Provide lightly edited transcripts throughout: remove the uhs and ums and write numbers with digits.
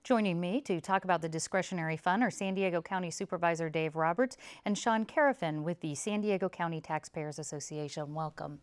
Joining me to talk about the discretionary fund are San Diego County Supervisor Dave Roberts and Sean Carafin with the San Diego County Taxpayers Association. Welcome.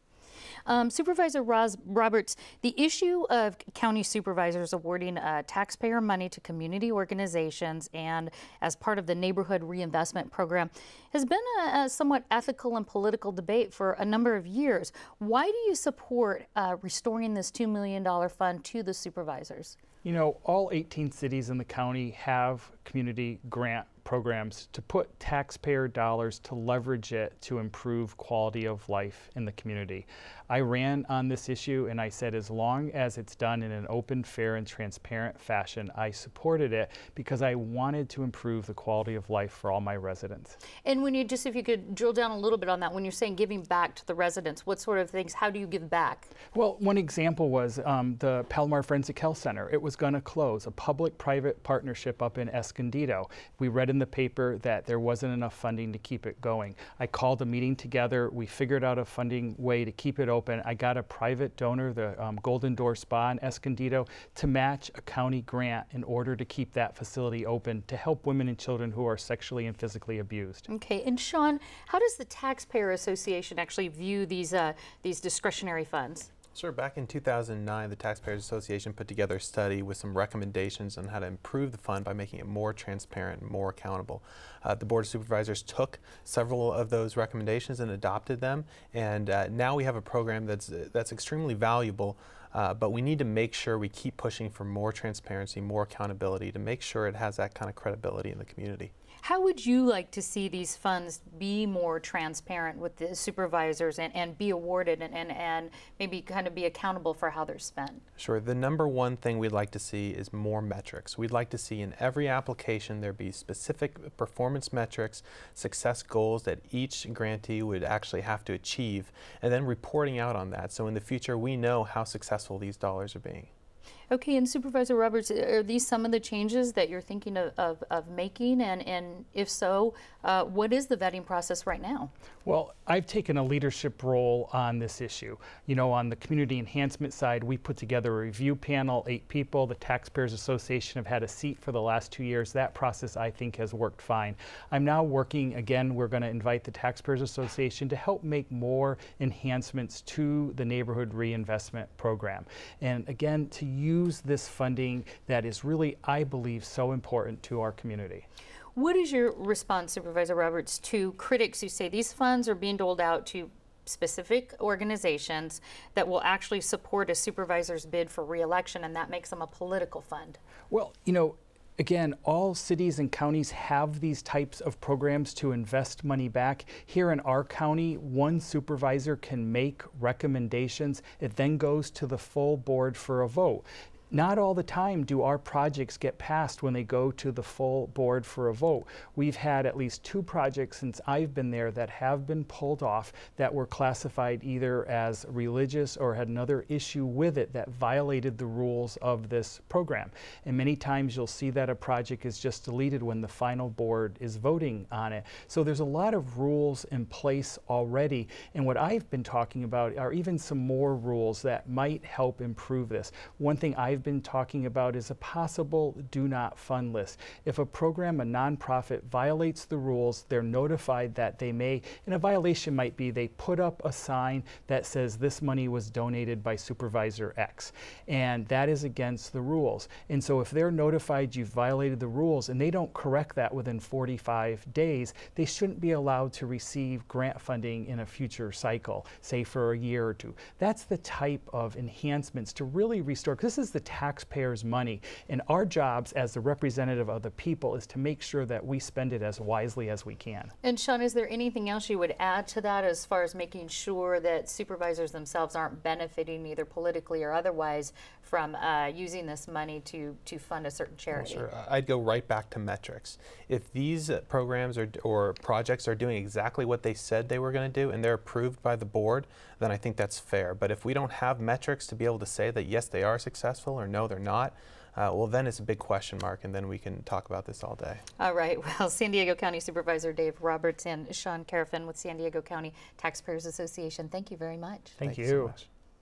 Supervisor Roberts, the issue of county supervisors awarding taxpayer money to community organizations and as part of the neighborhood reinvestment program has been a somewhat ethical and political debate for a number of years. Why do you support restoring this $2 million fund to the supervisors? You know, all 18 cities in the county have community grant programs to put taxpayer dollars to leverage it to improve quality of life in the community. I ran on this issue and I said as long as it's done in an open, fair, and transparent fashion, I supported it because I wanted to improve the quality of life for all my residents. And when you if you could drill down a little bit on that, when you're saying giving back to the residents, what sort of things, how do you give back? Well, one example was the Palomar Forensic Health Center. It was going to close, a public-private partnership up in Escondido. We read in the paper that there wasn't enough funding to keep it going. I called a meeting together. We figured out a funding way to keep it open. I got a private donor, the Golden Door Spa in Escondido, to match a county grant in order to keep that facility open to help women and children who are sexually and physically abused. Okay, and Sean, how does the Taxpayer Association actually view these discretionary funds? Sure. Back in 2009, the Taxpayers Association put together a study with some recommendations on how to improve the fund by making it more transparent and more accountable. The Board of Supervisors took several of those recommendations and adopted them, and now we have a program that's extremely valuable, but we need to make sure we keep pushing for more transparency, more accountability to make sure it has that kind of credibility in the community. How would you like to see these funds be more transparent with the supervisors and be awarded and maybe kind of be accountable for how they're spent? Sure. The number one thing we'd like to see is more metrics. We'd like to see in every application there be specific performance metrics, success goals that each grantee would actually have to achieve, and then reporting out on that. So in the future we know how successful these dollars are being. Okay, and Supervisor Roberts, are these some of the changes that you're thinking of making? And if so, what is the vetting process right now? Well, I've taken a leadership role on this issue. You know, on the community enhancement side, we put together a review panel, 8 people. The Taxpayers Association have had a seat for the last 2 years. That process, I think, has worked fine. I'm now working, again, we're going to invite the Taxpayers Association to help make more enhancements to the neighborhood reinvestment program. And again, to use this funding that is really, I believe, so important to our community. What is your response, Supervisor Roberts, to critics who say these funds are being doled out to specific organizations that will actually support a supervisor's bid for re-election, and that makes them a political fund? Well, you know, again, all cities and counties have these types of programs to invest money back. Here in our county, one supervisor can make recommendations. It then goes to the full board for a vote. Not all the time do our projects get passed when they go to the full board for a vote. We've had at least 2 projects since I've been there that have been pulled off that were classified either as religious or had another issue with it that violated the rules of this program. And many times you'll see that a project is just deleted when the final board is voting on it. So there's a lot of rules in place already. And what I've been talking about are even some more rules that might help improve this. One thing I've been talking about is a possible do not fund list. If a program, a nonprofit, violates the rules, they're notified that they may, and a violation might be they put up a sign that says this money was donated by Supervisor X, and that is against the rules. And so if they're notified you've violated the rules and they don't correct that within 45 days, they shouldn't be allowed to receive grant funding in a future cycle, say for a year or 2. That's the type of enhancements to really restore, because this is the taxpayers' money, and our jobs as the representative of the people is to make sure that we spend it as wisely as we can. And Sean, is there anything else you would add to that as far as making sure that supervisors themselves aren't benefiting either politically or otherwise from using this money to fund a certain charity? Sure. I'd go right back to metrics. If these programs or projects are doing exactly what they said they were going to do and they're approved by the board, then I think that's fair. But if we don't have metrics to be able to say that yes, they are successful or no, they're not, well, then it's a big question mark, and then we can talk about this all day. All right. Well, San Diego County Supervisor Dave Roberts and Sean Carafin with San Diego County Taxpayers Association, thank you very much. Thank you so much.